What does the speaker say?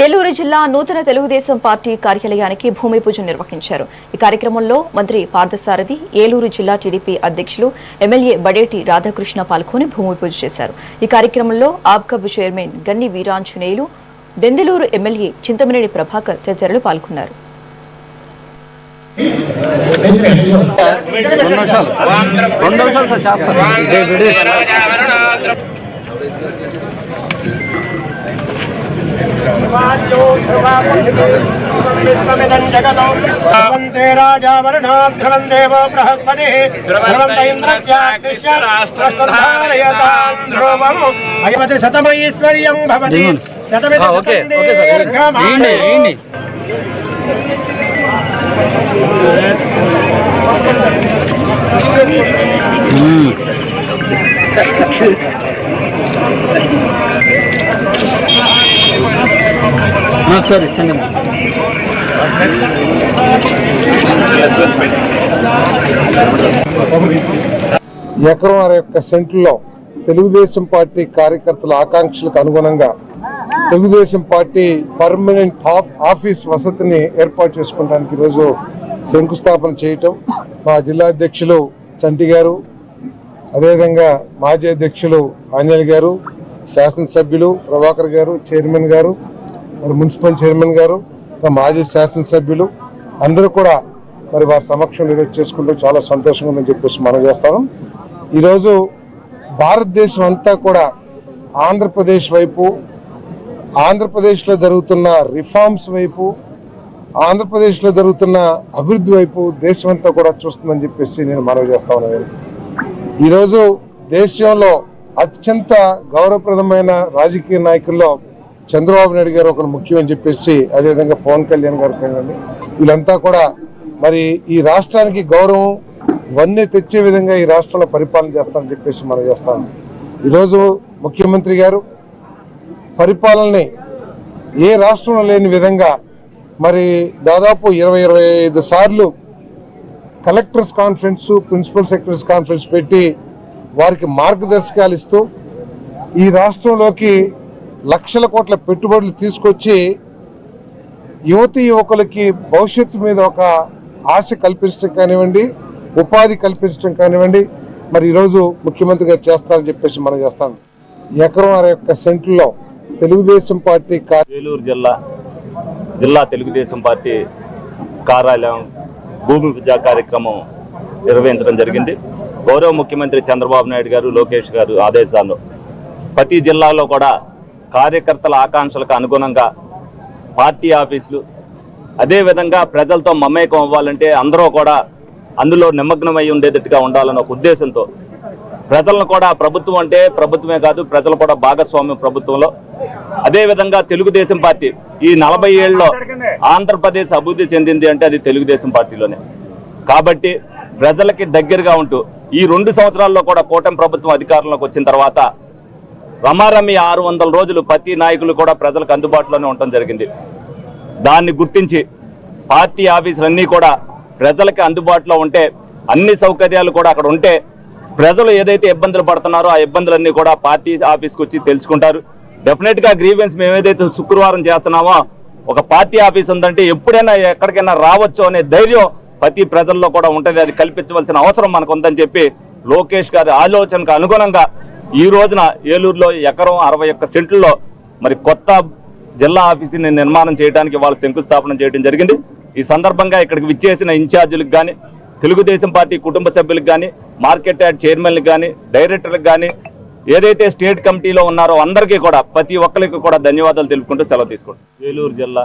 ఏలూరు జిల్లా నూతన తెలుగుదేశం పార్టీ కార్యాలయానికి భూమి పూజ నిర్వహించారు. ఈ కార్యక్రమంలో మంత్రి పార్థసారథి, ఏలూరు జిల్లా టీడీపీ అధ్యక్షులు ఎమ్మెల్యే బడేటి రాధాకృష్ణ పాల్గొని భూమి పూజ చేశారు. ఈ కార్యక్రమంలో ఆబ్కబ్ చైర్మన్ గన్ని వీరాంజనేయులు, దెందులూరు ఎమ్మెల్యే చింతమనేని ప్రభాకర్ తదితరులు పాల్గొన్నారు. శతమైశ్వర్యం భవతి ఎకరం 60 సెంట్లలో తెలుగుదేశం పార్టీ కార్యకర్తల ఆకాంక్షలకు అనుగుణంగా తెలుగుదేశం పార్టీ పర్మనెంట్ ఆఫీస్ వసతిని ఏర్పాటు చేసుకోవడానికి ఈరోజు శంకుస్థాపన చేయటం మా జిల్లా అధ్యక్షులు చంటి గారు, అదేవిధంగా మాజీ అధ్యక్షులు ఆంజనేయులు గారు, శాసనసభ్యులు ప్రభాకర్ గారు, చైర్మన్ గారు, మరి మున్సిపల్ చైర్మన్ గారు, మాజీ శాసనసభ్యులు అందరూ కూడా మరి వారి సమక్షంలో ఈరోజు చేసుకుంటూ చాలా సంతోషంగా ఉందని చెప్పేసి మనం చేస్తాము. ఈరోజు భారతదేశం అంతా కూడా ఆంధ్రప్రదేశ్ వైపు, ఆంధ్రప్రదేశ్లో జరుగుతున్న రిఫార్మ్స్ వైపు, ఆంధ్రప్రదేశ్లో జరుగుతున్న అభివృద్ధి వైపు దేశమంతా కూడా చూస్తుందని చెప్పేసి నేను మనవి చేస్తా ఉన్నాను. ఈరోజు దేశంలో అత్యంత గౌరవప్రదమైన రాజకీయ నాయకుల్లో చంద్రబాబు నాయుడు గారు ఒకరు ముఖ్యం అని చెప్పేసి, అదేవిధంగా పవన్ కళ్యాణ్ గారు కానీ వీళ్ళంతా కూడా మరి ఈ రాష్ట్రానికి గౌరవం వన్నీ తెచ్చే విధంగా ఈ రాష్ట్రంలో పరిపాలన చేస్తామని చెప్పేసి మనం చేస్తాం. ఈరోజు ముఖ్యమంత్రి గారు పరిపాలనని ఏ రాష్ట్రంలో లేని విధంగా మరి దాదాపు 20-25 సార్లు collectors conference, principal secretaries conference పెట్టి వారికి మార్గదర్శకాలు ఇస్తూ ఈ రాష్ట్రంలోకి లక్షల కోట్ల పెట్టుబడులు తీసుకొచ్చి యువతీ యువకులకి భవిష్యత్తు మీద ఒక ఆశ కల్పించడం కానివ్వండి, ఉపాధి కల్పించడం కానివ్వండి, మరి ఈరోజు ముఖ్యమంత్రి గారు చేస్తారని చెప్పేసి మనం చేస్తాం. ఎకరం 60 సెంట్లలో తెలుగుదేశం పార్టీ ఏలూరు జిల్లా తెలుగుదేశం పార్టీ కార్యాలయం భూమి పూజ కార్యక్రమం నిర్వహించడం జరిగింది. గౌరవ ముఖ్యమంత్రి చంద్రబాబు నాయుడు గారు, లోకేష్ గారు ఆదేశాల్లో ప్రతి జిల్లాలో కూడా కార్యకర్తల ఆకాంక్షలకు అనుగుణంగా పార్టీ ఆఫీసులు, అదేవిధంగా ప్రజలతో మమేకం అవ్వాలంటే అందరూ కూడా అందులో నిమగ్నమై ఉండేటట్టుగా ఉండాలన్న ఒక ఉద్దేశంతో ప్రజలను కూడా ప్రభుత్వం అంటే ప్రభుత్వమే కాదు, ప్రజలు కూడా భాగస్వామ్యం ప్రభుత్వంలో. అదేవిధంగా తెలుగుదేశం పార్టీ ఈ 40 ఏళ్ళలో ఆంధ్రప్రదేశ్ అభివృద్ధి చెందింది అంటే అది తెలుగుదేశం పార్టీలోనే. కాబట్టి ప్రజలకి దగ్గరగా ఉంటూ ఈ 2 సంవత్సరాల్లో కూడా కూటమి ప్రభుత్వం అధికారంలోకి వచ్చిన తర్వాత రమారమి 600 రోజులు ప్రతి నాయకులు కూడా ప్రజలకు అందుబాటులోనే ఉండటం జరిగింది. దాన్ని గుర్తించి పార్టీ ఆఫీసులన్నీ కూడా ప్రజలకి అందుబాటులో ఉంటే, అన్ని సౌకర్యాలు కూడా అక్కడ ఉంటే ప్రజలు ఏదైతే ఇబ్బందులు పడుతున్నారో ఆ ఇబ్బందులన్నీ కూడా పార్టీ ఆఫీస్కి వచ్చి తెలుసుకుంటారు. డెఫినెట్గా గ్రీవెన్స్ మేము ఏదైతే శుక్రవారం చేస్తున్నామో ఒక పార్టీ ఆఫీస్ ఉందంటే ఎప్పుడైనా ఎక్కడికైనా రావచ్చు అనే ధైర్యం ప్రతి ప్రజల్లో కూడా ఉంటుంది. అది కల్పించవలసిన అవసరం మనకు ఉందని చెప్పి లోకేష్ గారి ఆలోచనకు అనుగుణంగా ఈ రోజున ఏలూరులో ఎకరం 61 సెంట్లలో మరి కొత్త జిల్లా ఆఫీసుని నిర్మాణం చేయడానికి వాళ్ళు శంకుస్థాపన చేయడం జరిగింది. ఈ సందర్భంగా ఇక్కడికి విచ్చేసిన ఇన్ఛార్జీలకు కానీ, తెలుగుదేశం పార్టీ కుటుంబ సభ్యులకు కానీ, మార్కెట్ యార్డ్ చైర్మన్లకు కానీ, డైరెక్టర్లకు కానీ, ఏదైతే స్టేట్ కమిటీలో ఉన్నారో అందరికీ కూడా ప్రతి ఒక్కరికి కూడా ధన్యవాదాలు తెలుపుకుంటూ సెలవు తీసుకుంటాం. ఏలూరు జిల్లా